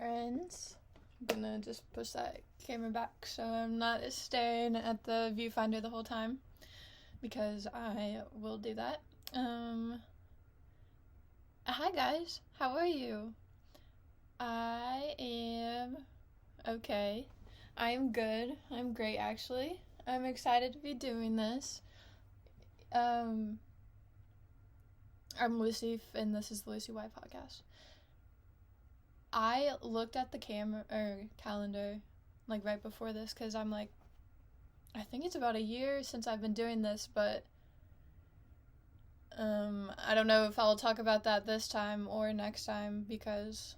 friends. I'm gonna just push that camera back so I'm not staring at the viewfinder the whole time, because I will do that. Hi guys, how are you? I am okay. I'm good. I'm great, actually. I'm excited to be doing this. I'm Lucy, and this is the Lucy Y podcast. I looked at the calendar, like, right before this, because I'm like, I think it's about a year since I've been doing this, but I don't know if I'll talk about that this time or next time, because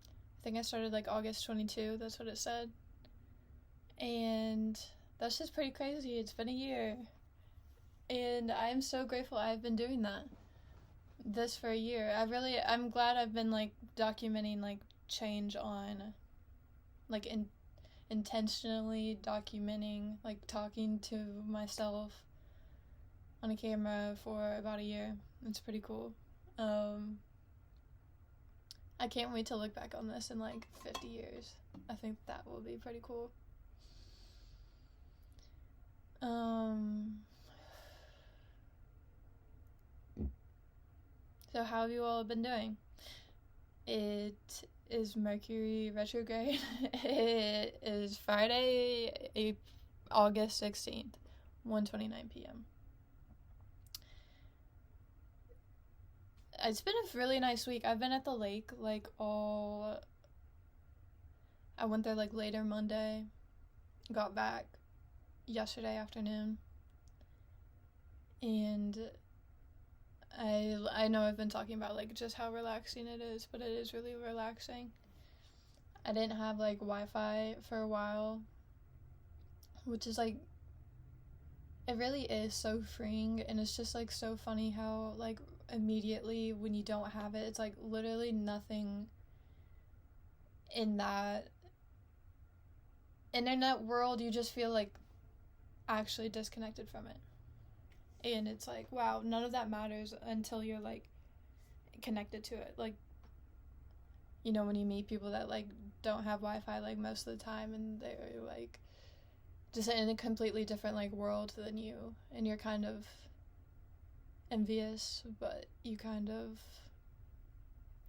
I think I started, like, August 22, that's what it said, and that's just pretty crazy. It's been a year, and I'm so grateful I've been doing this for a year. I'm glad I've been, like, documenting, like, change on, like, intentionally documenting, like, talking to myself on a camera for about a year. It's pretty cool. I can't wait to look back on this in, like, 50 years. I think that will be pretty cool. So how have you all been doing? It is Mercury retrograde. It is Friday, August 16th, 1:29 p.m. It's been a really nice week. I've been at the lake, like, I went there, like, later Monday, got back yesterday afternoon, and I know I've been talking about, like, just how relaxing it is, but it is really relaxing. I didn't have, like, Wi-Fi for a while, which is, like, it really is so freeing, and it's just, like, so funny how, like, immediately when you don't have it, it's, like, literally nothing in that internet world, you just feel, like, actually disconnected from it. And it's like, wow, none of that matters until you're, like, connected to it. Like, you know, when you meet people that, like, don't have Wi-Fi, like, most of the time, and they're, like, just in a completely different, like, world than you, and you're kind of envious, but you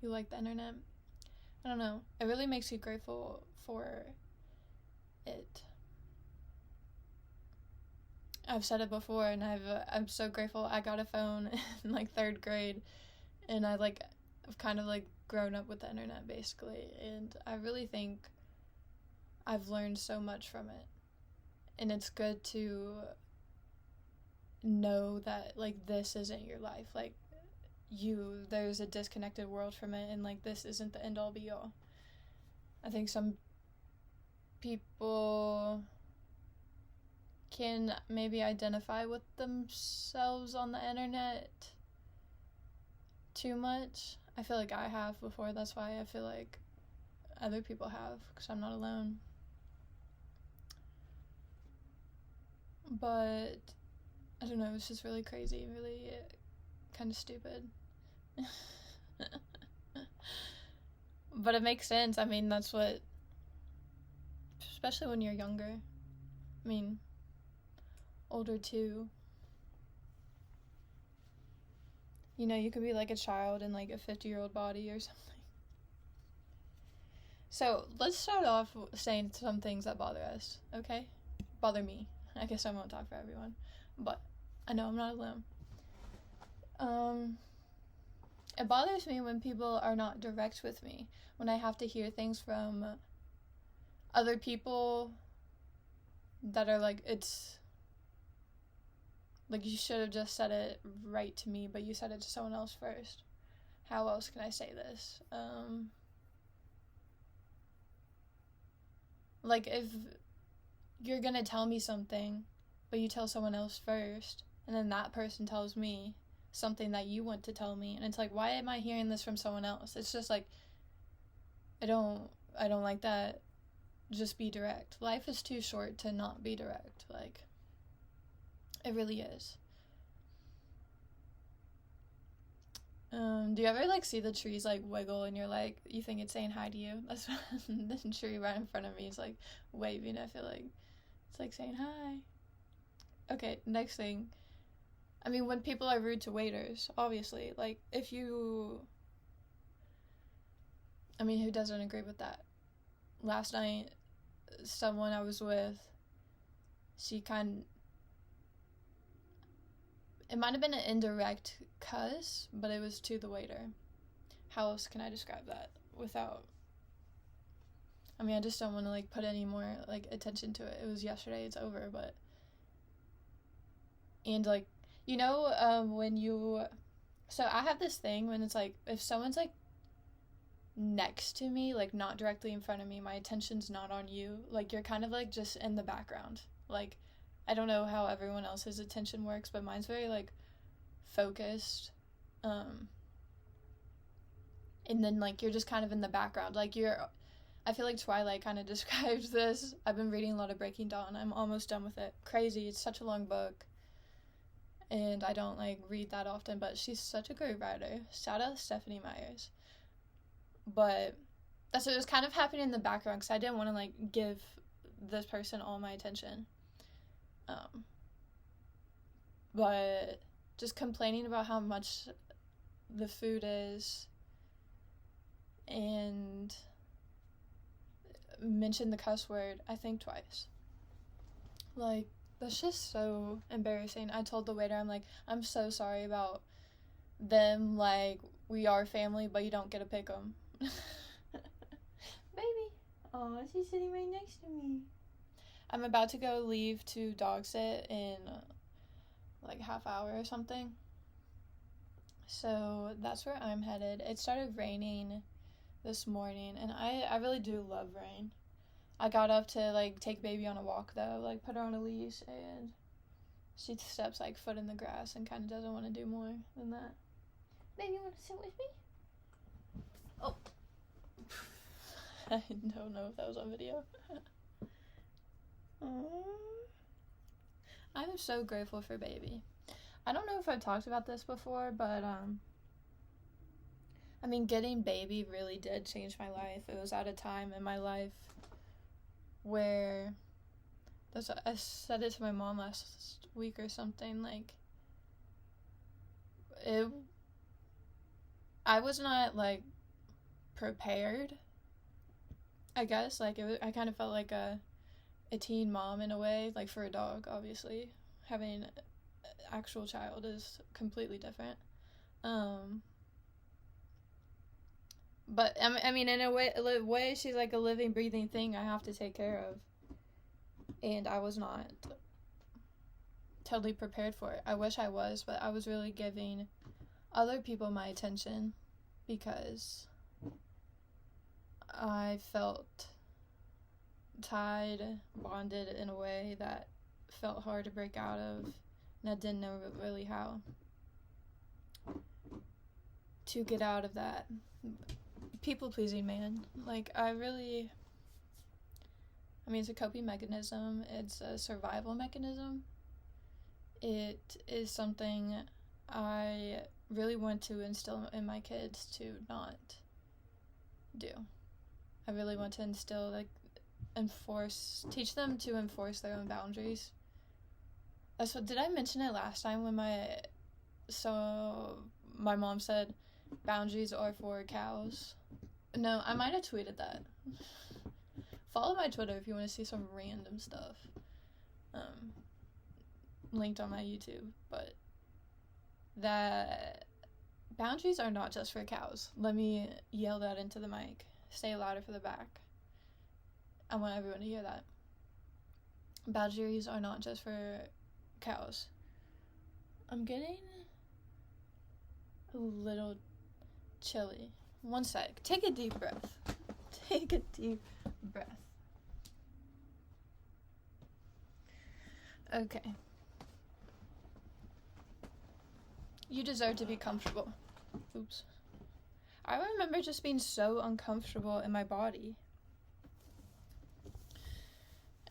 like the internet. I don't know. It really makes you grateful for it. I've said it before, and I'm so grateful I got a phone in, like, 3rd grade, and I've kind of, like, grown up with the internet, basically, and I really think I've learned so much from it, and it's good to know that, like, this isn't your life, like, there's a disconnected world from it, and, like, this isn't the end-all be-all. I think some people can maybe identify with themselves on the internet too much. I feel like I have before. That's why I feel like other people have, because I'm not alone. But I don't know, it's just really crazy, really kind of stupid. But it makes sense. I mean, that's what, especially when you're younger. I mean, older too. You know, you could be, like, a child in, like, a 50-year-old body or something. So, let's start off saying some things that bother us, okay? Bother me. I guess I won't talk for everyone. But I know I'm not alone. It bothers me when people are not direct with me. When I have to hear things from other people that are like, it's like, you should have just said it right to me, but you said it to someone else first. How else can I say this? Like, if you're gonna tell me something, but you tell someone else first, and then that person tells me something that you want to tell me, and it's like, why am I hearing this from someone else? It's just like, I don't like that. Just be direct. Life is too short to not be direct. Like, it really is. Do you ever like see the trees like wiggle and you're like you think it's saying hi to you? That's the tree right in front of me is like waving. I feel like it's like saying hi. Okay, next thing. I mean, when people are rude to waiters, obviously, like if you, I mean, who doesn't agree with that? Last night, someone I was with, she it might have been an indirect cuss, but it was to the waiter. How else can I describe that without, I mean, I just don't want to like put any more like attention to it. It was yesterday, it's over, but, and like, you know, when you, so I have this thing when it's like, if someone's like next to me, like not directly in front of me, my attention's not on you, like you're kind of like just in the background. Like I don't know how everyone else's attention works, but mine's very like focused, and then like you're just kind of in the background, like I feel like Twilight kind of describes this. I've been reading a lot of Breaking Dawn. I'm almost done with it. Crazy, it's such a long book and I don't like read that often, but she's such a great writer. Shout out Stephanie Myers. But that's what was kind of happening in the background because I didn't want to like give this person all my attention. But just complaining about how much the food is and mentioned the cuss word, I think twice. Like, that's just so embarrassing. I told the waiter, I'm like, I'm so sorry about them, like, we are family, but you don't get to pick them. Baby. Oh, she's sitting right next to me. I'm about to go leave to dog sit in like half hour or something. So that's where I'm headed. It started raining this morning, and I really do love rain. I got up to like take baby on a walk though, like put her on a leash, and she steps like foot in the grass and kind of doesn't want to do more than that. Baby, you want to sit with me? Oh. I don't know if that was on video. I'm so grateful for baby. I don't know if I've talked about this before, but I mean, getting baby really did change my life. It was at a time in my life where I said it to my mom last week or something, like I was not like prepared, I guess. Like I kind of felt like a teen mom in a way, like for a dog. Obviously having an actual child is completely different, but I mean in a way she's like a living breathing thing I have to take care of, and I was not totally prepared for it. I wish I was, but I was really giving other people my attention because I felt tied, bonded in a way that felt hard to break out of, and I didn't know really how to get out of that people-pleasing, man. Like, it's a coping mechanism, it's a survival mechanism. It is something I really want to instill in my kids to not do. I really want to instill, like, teach them to enforce their own boundaries. Did I mention it last time when my mom said boundaries are for cows? No, I might have tweeted that. Follow my Twitter if you want to see some random stuff. Linked on my YouTube, but that boundaries are not just for cows. Let me yell that into the mic. Say louder for the back. I want everyone to hear that. Boundaries are not just for cows. I'm getting a little chilly. One sec. Take a deep breath. Take a deep breath. Okay. You deserve to be comfortable. Oops. I remember just being so uncomfortable in my body.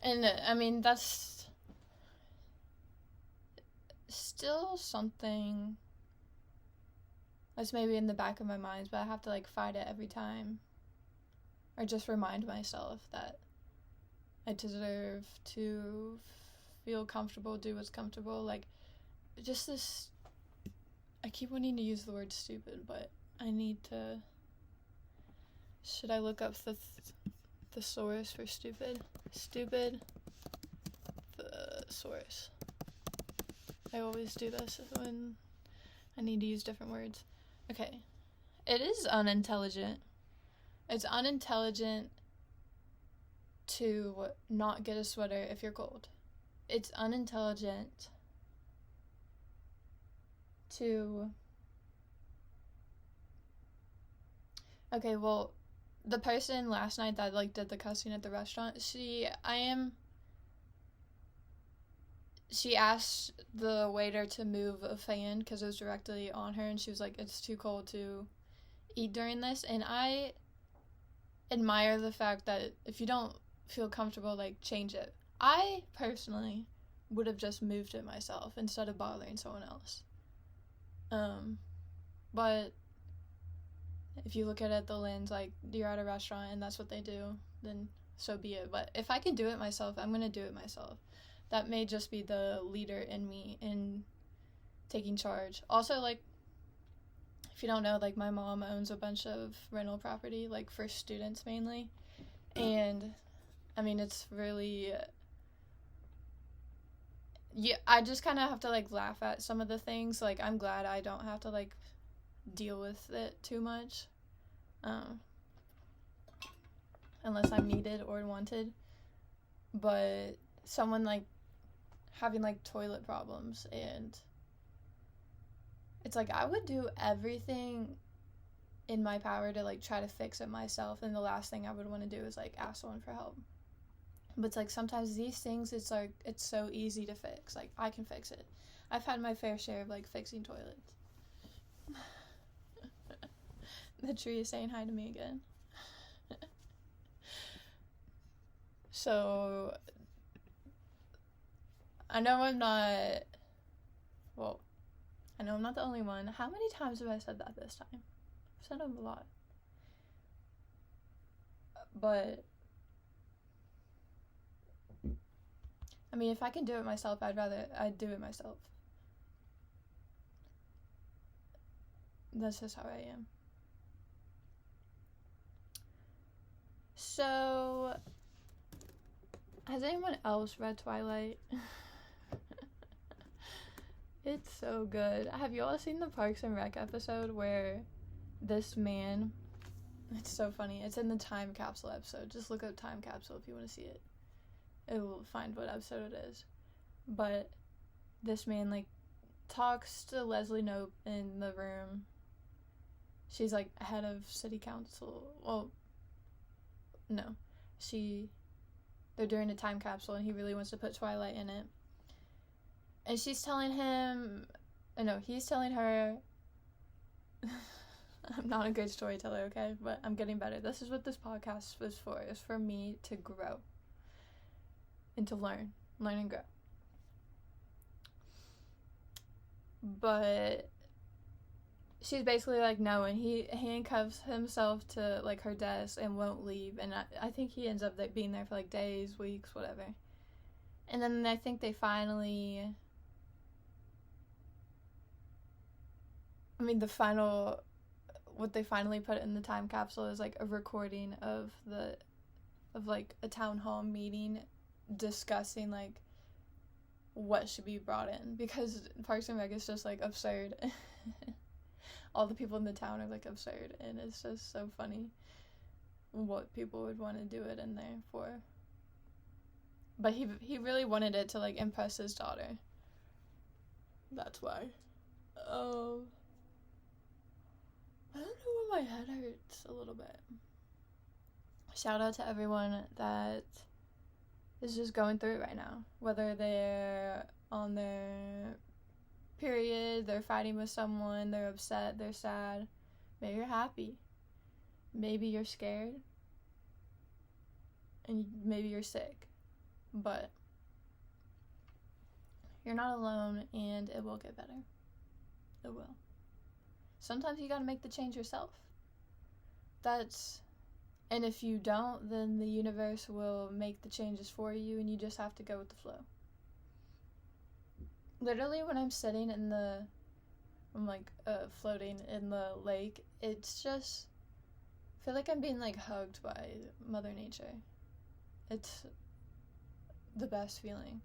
And, I mean, that's still something That's maybe in the back of my mind, but I have to like fight it every time. Or just remind myself that I deserve to feel comfortable, do what's comfortable. Like, just this. I keep wanting to use the word stupid, but I need to. Should I look up the thesaurus for stupid? Stupid thesaurus. I always do this when I need to use different words. Okay. It is unintelligent. It's unintelligent to not get a sweater if you're cold. It's unintelligent to... Okay, well, the person last night that, like, did the cussing at the restaurant, she asked the waiter to move a fan because it was directly on her, and she was like, it's too cold to eat during this, and I admire the fact that if you don't feel comfortable, like, change it. I personally would have just moved it myself instead of bothering someone else. But if you look at it at the lens, like, you're at a restaurant and that's what they do, then so be it. But if I can do it myself, I'm gonna do it myself. That may just be the leader in me in taking charge. Also, like, if you don't know, like, my mom owns a bunch of rental property, like, for students mainly. And, I mean, it's really... Yeah, I just kind of have to, like, laugh at some of the things. Like, I'm glad I don't have to, like, deal with it too much. Unless I'm needed or wanted. But someone, like, having, like, toilet problems, and it's like I would do everything in my power to, like, try to fix it myself, and the last thing I would want to do is, like, ask someone for help. But it's like sometimes these things, it's like it's so easy to fix. Like, I can fix it. I've had my fair share of, like, fixing toilets. The tree is saying hi to me again. So I know I'm not the only one. How many times have I said that this time? I've said it a lot. But I mean, if I can do it myself, I'd do it myself. That's just how I am. So, has anyone else read Twilight? It's so good. Have you all seen the Parks and Rec episode where this man... It's so funny. It's in the time capsule episode. Just look up time capsule if you want to see it. It will find what episode it is. But this man, like, talks to Leslie Knope in the room. She's, like, head of city council. Well, no. They're doing a time capsule, and he really wants to put Twilight in it. And she's telling him... No, he's telling her... I'm not a good storyteller, okay? But I'm getting better. This is what this podcast was for. It's for me to grow. And to learn and grow. But she's basically like, no, and he handcuffs himself to, like, her desk and won't leave. And I think he ends up being there for, like, days, weeks, whatever. And then I think they finally... what they finally put in the time capsule is, like, a recording of like, a town hall meeting discussing, like, what should be brought in, because Parks and Rec is just, like, absurd. All the people in the town are, like, absurd, and it's just so funny what people would want to do it in there for. But he really wanted it to, like, impress his daughter. That's why. I don't know why my head hurts a little bit. Shout out to everyone that is just going through it right now. Whether they're on their period, they're fighting with someone, they're upset, they're sad. Maybe you're happy. Maybe you're scared. And maybe you're sick. But you're not alone, and it will get better. It will. sometimes you gotta make the change yourself. And if you don't, then the universe will make the changes for you, and you just have to go with the flow. Literally, when I'm sitting I'm like floating in the lake, it's just, I feel like I'm being like hugged by Mother Nature. It's the best feeling,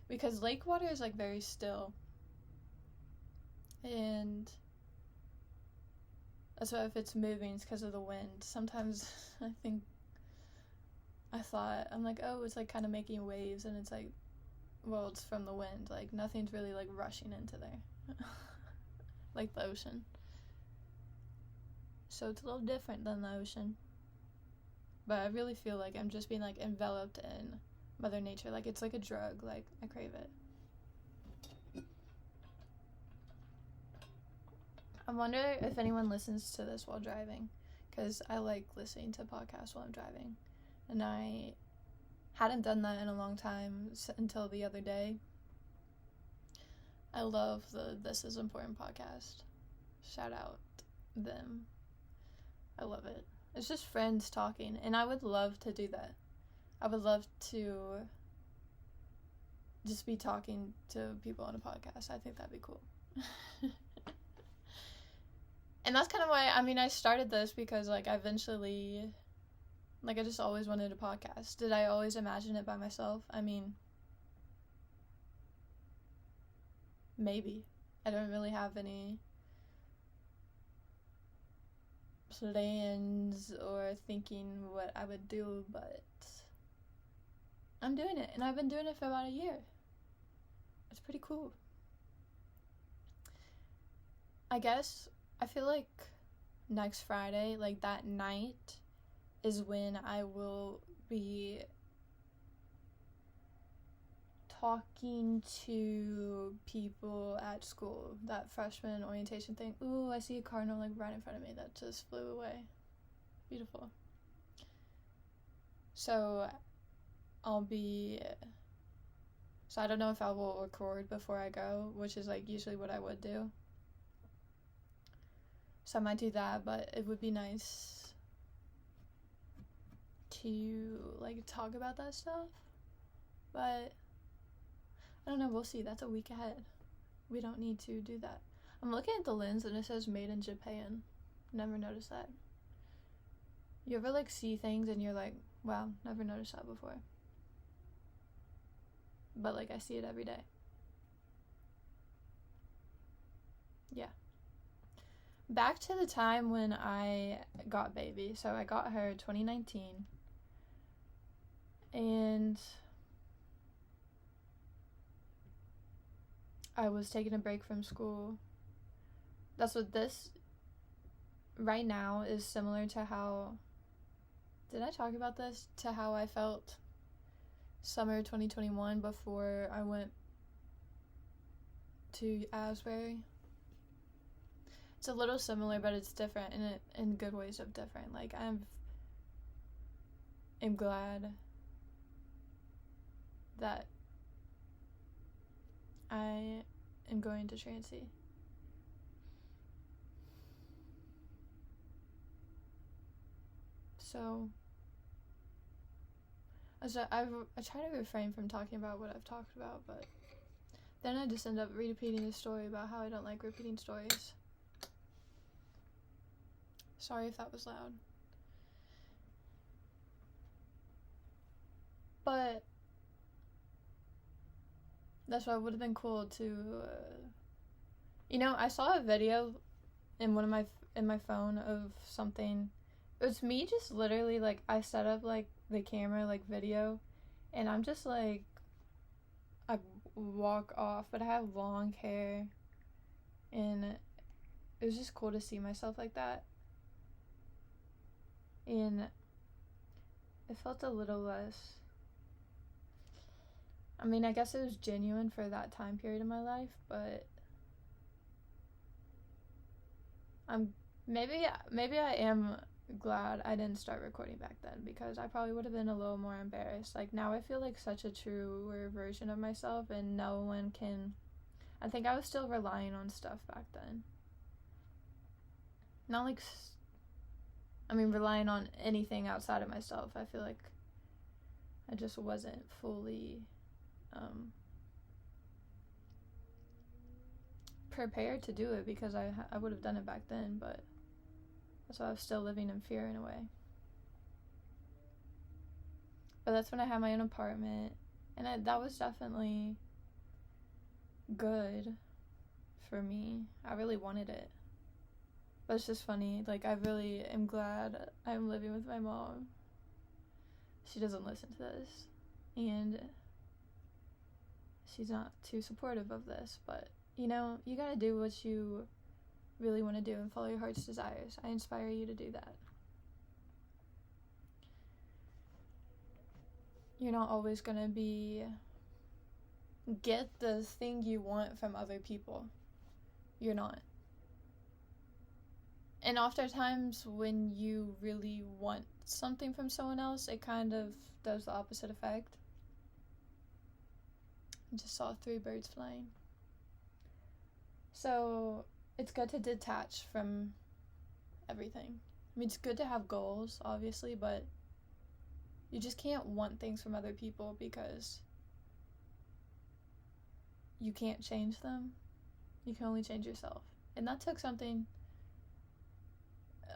because lake water is like very still, and that's why if it's moving, it's because of the wind. Sometimes I'm like, oh, it's like kind of making waves, and it's like, well, it's from the wind. Like, nothing's really like rushing into there like the ocean. So it's a little different than the ocean, but I really feel like I'm just being like enveloped in Mother Nature. Like, it's like a drug. Like, I crave it. I wonder if anyone listens to this while driving, because I like listening to podcasts while I'm driving, and I hadn't done that in a long time until the other day. I love the This Is Important podcast. Shout out them. I love it. It's just friends talking, and I would love to do that. I would love to just be talking to people on a podcast. I think that'd be cool. And that's kind of why, I started this, because like I just always wanted a podcast. Did I always imagine it by myself? Maybe. I don't really have any plans or thinking what I would do, but I'm doing it, and I've been doing it for about a year. It's pretty cool. I guess I feel like next Friday, like that night, is when I will be talking to people at school. That freshman orientation thing. Ooh, I see a cardinal like right in front of me that just flew away. Beautiful. So I don't know if I will record before I go, which is like usually what I would do. So I might do that, but it would be nice to like talk about that stuff. But I don't know, we'll see. That's a week ahead. We don't need to do that. I'm looking at the lens and it says made in Japan. Never noticed that. You ever like see things and you're like, wow, never noticed that before. But like I see it every day. Yeah. Back to the time when I got baby. So I got her 2019. And I was taking a break from school. That's what this right now is similar to how, did I talk about this? To how I felt summer 2021 before I went to Asbury. It's a little similar, but it's different in good ways of different. Like, I'm glad that I am going to Transy. So I try to refrain from talking about what I've talked about, but then I just end up repeating a story about how I don't like repeating stories. Sorry if that was loud. But that's why it would have been cool to, I saw a video in my phone of something. It was me just literally, like, I set up, like, the camera, like, video, and I'm just, like, I walk off, but I have long hair, and it was just cool to see myself like that, and it felt a little less, I guess it was genuine for that time period in my life, but maybe I am glad I didn't start recording back then, because I probably would have been a little more embarrassed. Like, now I feel like such a truer version of myself, and no one can, I think I was still relying on stuff back then. not like, relying on anything outside of myself. I feel like I just wasn't fully prepared to do it, because I would have done it back then, but that's why I was still living in fear in a way. But that's when I had my own apartment, and that was definitely good for me. I really wanted it. But it's just funny, like, I really am glad I'm living with my mom. She doesn't listen to this, and she's not too supportive of this, but, you know, you gotta do what you really want to do and follow your heart's desires. I inspire you to do that. You're not always gonna get the thing you want from other people. You're not. And oftentimes when you really want something from someone else, it kind of does the opposite effect. I just saw 3 birds flying. So it's good to detach from everything. It's good to have goals, obviously, but you just can't want things from other people, because you can't change them. You can only change yourself. And that took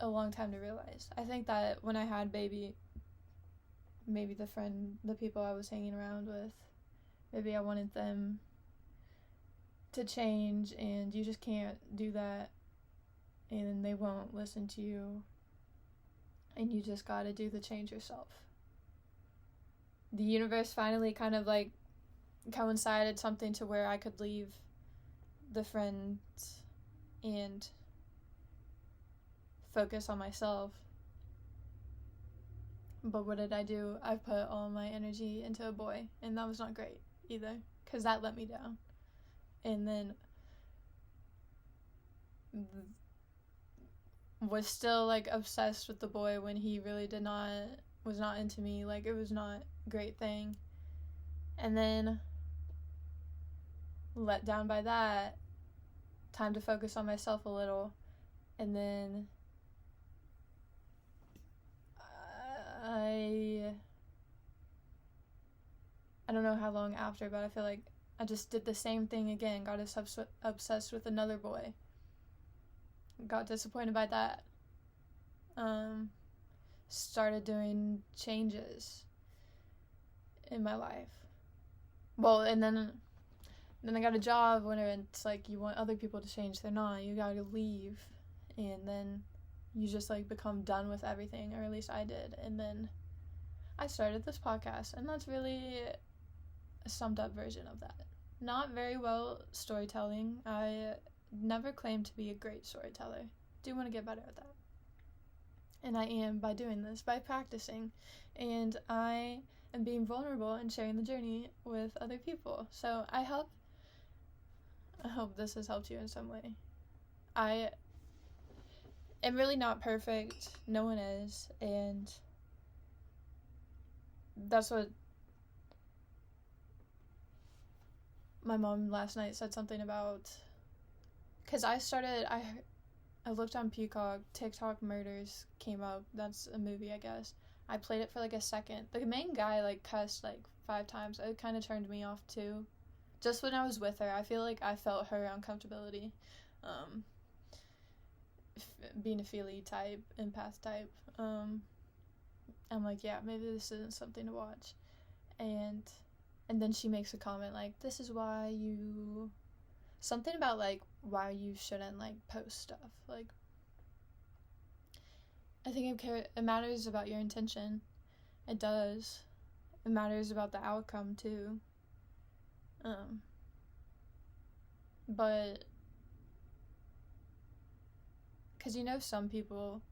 a long time to realize. I think that when I had baby, maybe the people I was hanging around with, maybe I wanted them to change, and you just can't do that, and they won't listen to you, and you just gotta do the change yourself. The universe finally kind of like coincided something to where I could leave the friends and focus on myself. But what did I do? I put all my energy into a boy, and that was not great either, because that let me down. And then was still like obsessed with the boy when he really was not into me. Like, it was not a great thing. And then let down by that, time to focus on myself a little. And then I don't know how long after, but I feel like I just did the same thing again. Got obsessed with another boy. Got disappointed by that. Started doing changes in my life. Well, and then I got a job when it's like you want other people to change. They're not. You gotta leave. And then you just like become done with everything, or at least I did. And then I started this podcast, and that's really a summed up version of that. Not very well storytelling. I never claimed to be a great storyteller. Do want to get better at that. And I am by doing this, by practicing. And I am being vulnerable and sharing the journey with other people. So I hope this has helped you in some way. I am really not perfect. No one is. And that's what my mom last night said something about, because I looked on Peacock, TikTok Murders came up. That's a movie, I guess. I played it for like a second. The main guy like cussed like 5 times. It kind of turned me off too. Just when I was with her, I feel like I felt her uncomfortability. Being a feely type, empath type. I'm like, yeah, maybe this isn't something to watch. And then she makes a comment like, this is why you... Something about, like, why you shouldn't, like, post stuff. Like, I think it matters about your intention. It does. It matters about the outcome, too. But... Because, you know, some people...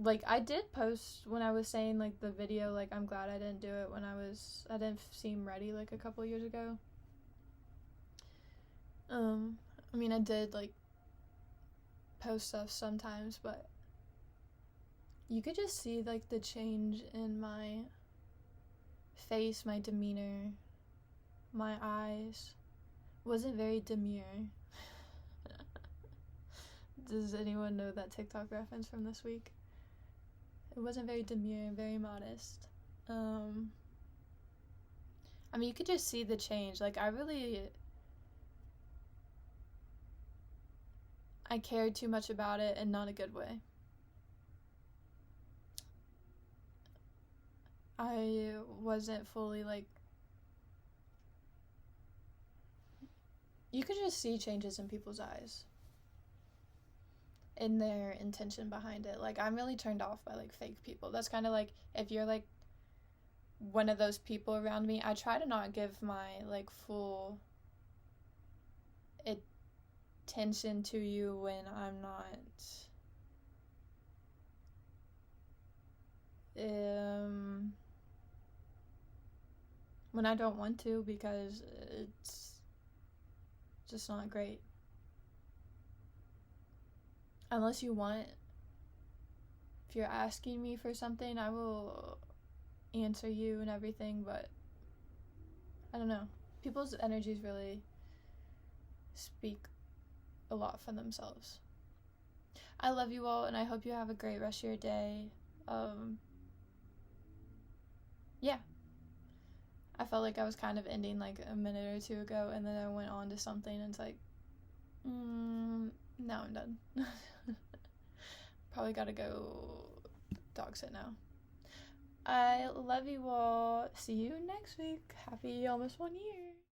Like, I did post when I was saying, like, the video, like, I'm glad I didn't do it when I didn't seem ready, like, a couple years ago. I did, like, post stuff sometimes, but you could just see, like, the change in my face, my demeanor, my eyes. Wasn't very demure. Does anyone know that TikTok reference from this week? It wasn't very demure, very modest. I mean, you could just see the change. Like, I cared too much about it in not a good way. I wasn't fully, like, you could just see changes in people's eyes, in their intention behind it. Like, I'm really turned off by, like, fake people. That's kind of like, if you're, like, one of those people around me, I try to not give my, like, full attention to you when I'm not when I don't want to, because it's just not great. Unless you want, if you're asking me for something, I will answer you and everything, but I don't know. People's energies really speak a lot for themselves. I love you all, and I hope you have a great rest of your day. Yeah. I felt like I was kind of ending like a minute or two ago, and then I went on to something, and it's like, now I'm done. Probably gotta go dog sit now. I love you all. See you next week. Happy almost 1 year.